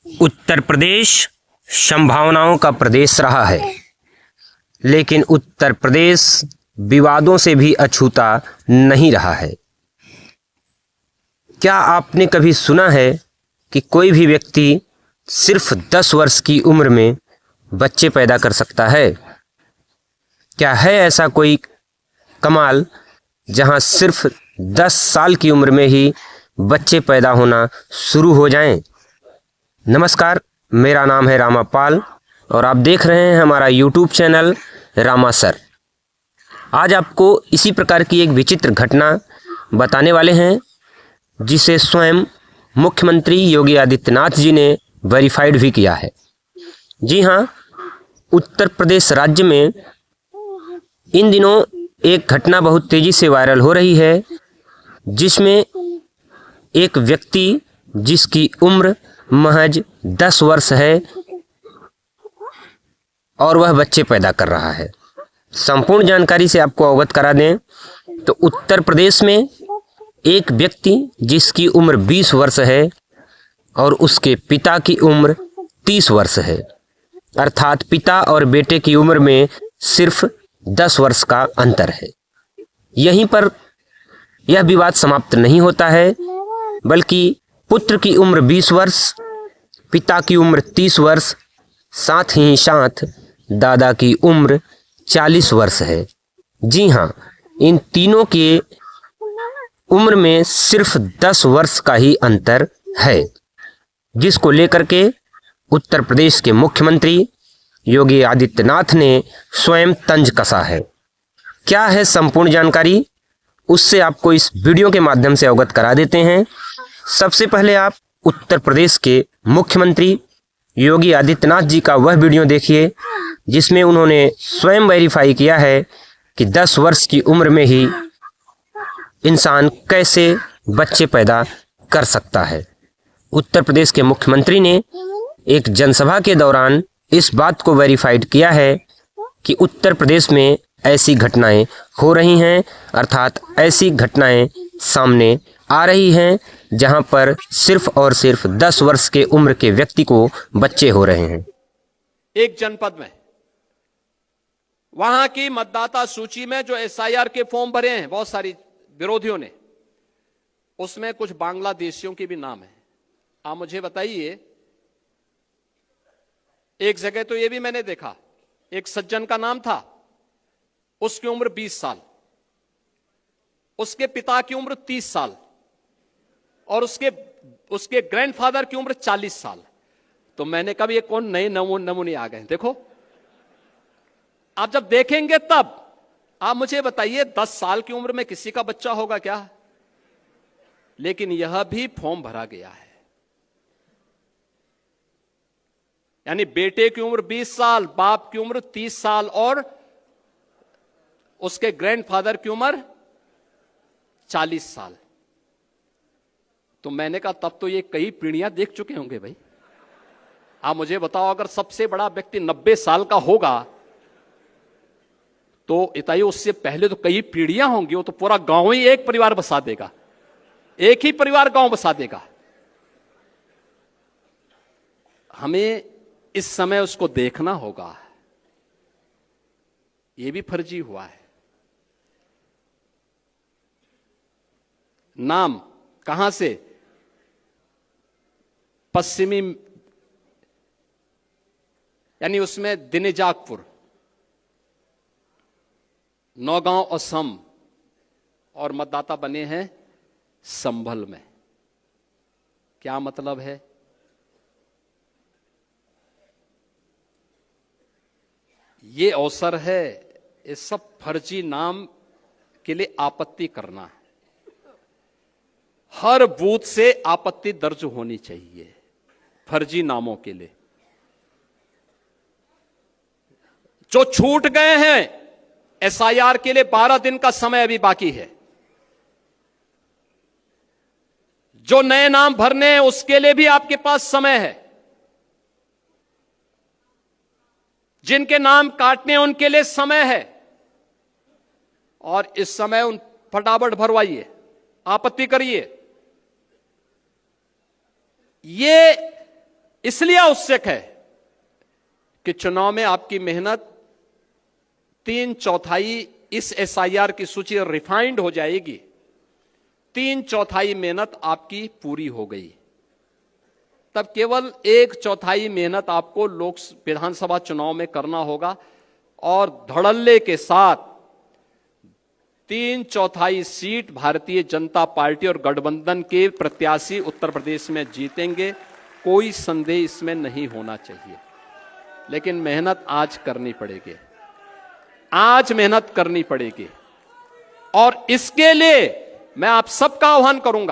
उत्तर प्रदेश संभावनाओं का प्रदेश रहा है, लेकिन उत्तर प्रदेश विवादों से भी अछूता नहीं रहा है। क्या आपने कभी सुना है कि कोई भी व्यक्ति सिर्फ 10 वर्ष की उम्र में बच्चे पैदा कर सकता है? क्या है ऐसा कोई कमाल जहां सिर्फ 10 साल की उम्र में ही बच्चे पैदा होना शुरू हो जाएं? नमस्कार, मेरा नाम है रामापाल और आप देख रहे हैं हमारा यूट्यूब चैनल रामा सर। आज आपको इसी प्रकार की एक विचित्र घटना बताने वाले हैं, जिसे स्वयं मुख्यमंत्री योगी आदित्यनाथ जी ने वेरीफाइड भी किया है। जी हाँ, उत्तर प्रदेश राज्य में इन दिनों एक घटना बहुत तेजी से वायरल हो रही है, जिसमें एक व्यक्ति जिसकी उम्र महज 10 वर्ष है और वह बच्चे पैदा कर रहा है। संपूर्ण जानकारी से आपको अवगत करा दें तो उत्तर प्रदेश में एक व्यक्ति जिसकी उम्र 20 वर्ष है और उसके पिता की उम्र 30 वर्ष है, अर्थात पिता और बेटे की उम्र में सिर्फ 10 वर्ष का अंतर है। यहीं पर यह विवाद समाप्त नहीं होता है, बल्कि पुत्र की उम्र 20 वर्ष, पिता की उम्र 30 वर्ष, साथ ही साथ दादा की उम्र 40 वर्ष है। जी हाँ, इन तीनों के उम्र में सिर्फ 10 वर्ष का ही अंतर है, जिसको लेकर के उत्तर प्रदेश के मुख्यमंत्री योगी आदित्यनाथ ने स्वयं तंज कसा है। क्या है संपूर्ण जानकारी, उससे आपको इस वीडियो के माध्यम से अवगत करा देते हैं। सबसे पहले आप उत्तर प्रदेश के मुख्यमंत्री योगी आदित्यनाथ जी का वह वीडियो देखिए, जिसमें उन्होंने स्वयं वेरीफाई किया है कि 10 वर्ष की उम्र में ही इंसान कैसे बच्चे पैदा कर सकता है। उत्तर प्रदेश के मुख्यमंत्री ने एक जनसभा के दौरान इस बात को वेरीफाइड किया है कि उत्तर प्रदेश में ऐसी घटनाएं हो रही हैं, अर्थात ऐसी घटनाएं सामने आ रही हैं जहां पर सिर्फ और सिर्फ 10 वर्ष के उम्र के व्यक्ति को बच्चे हो रहे हैं। एक जनपद में वहां की मतदाता सूची में जो एसआईआर के फॉर्म भरे हैं बहुत सारी विरोधियों ने, उसमें कुछ बांग्लादेशियों के भी नाम है। आप मुझे बताइए, एक जगह तो यह भी मैंने देखा, एक सज्जन का नाम था, उसकी उम्र 20 साल, उसके पिता की उम्र 30 साल और उसके ग्रैंडफादर की उम्र 40 साल। तो मैंने कहा ये कौन नए नमूने आ गए। देखो, आप जब देखेंगे तब आप मुझे बताइए 10 साल की उम्र में किसी का बच्चा होगा क्या? लेकिन यह भी फॉर्म भरा गया है। यानी बेटे की उम्र 20 साल, बाप की उम्र 30 साल और उसके ग्रैंडफादर की उम्र 40 साल। तो मैंने कहा तब तो ये कई पीढ़ियां देख चुके होंगे भाई। आप मुझे बताओ, अगर सबसे बड़ा व्यक्ति 90 साल का होगा तो इताई उससे पहले तो कई पीढ़ियां होंगी। वो तो पूरा गांव ही एक परिवार बसा देगा, एक ही परिवार गांव बसा देगा। हमें इस समय उसको देखना होगा। यह भी फर्जी हुआ है। नाम कहां से? पश्चिमी, यानी उसमें दिनेजाकपुर, नौगांव असम, और मतदाता बने हैं संभल में। क्या मतलब है? ये अवसर है इस सब फर्जी नाम के लिए आपत्ति करना है। हर बूथ से आपत्ति दर्ज होनी चाहिए फर्जी नामों के लिए। जो छूट गए हैं एसआईआर के लिए 12 दिन का समय अभी बाकी है। जो नए नाम भरने हैं उसके लिए भी आपके पास समय है। जिनके नाम काटने हैं उनके लिए समय है, और इस समय उन फटाफट भरवाइए, आपत्ति करिए। ये इसलिए आवश्यक है कि चुनाव में आपकी मेहनत 3/4 इस एसआईआर की सूची रिफाइंड हो जाएगी। 3/4 मेहनत आपकी पूरी हो गई, तब केवल 1/4 मेहनत आपको विधानसभा चुनाव में करना होगा और धड़ल्ले के साथ 3/4 सीट भारतीय जनता पार्टी और गठबंधन के प्रत्याशी उत्तर प्रदेश में जीतेंगे। कोई संदेह इसमें नहीं होना चाहिए। लेकिन मेहनत आज करनी पड़ेगी, आज मेहनत करनी पड़ेगी और इसके लिए मैं आप सबका आह्वान करूंगा।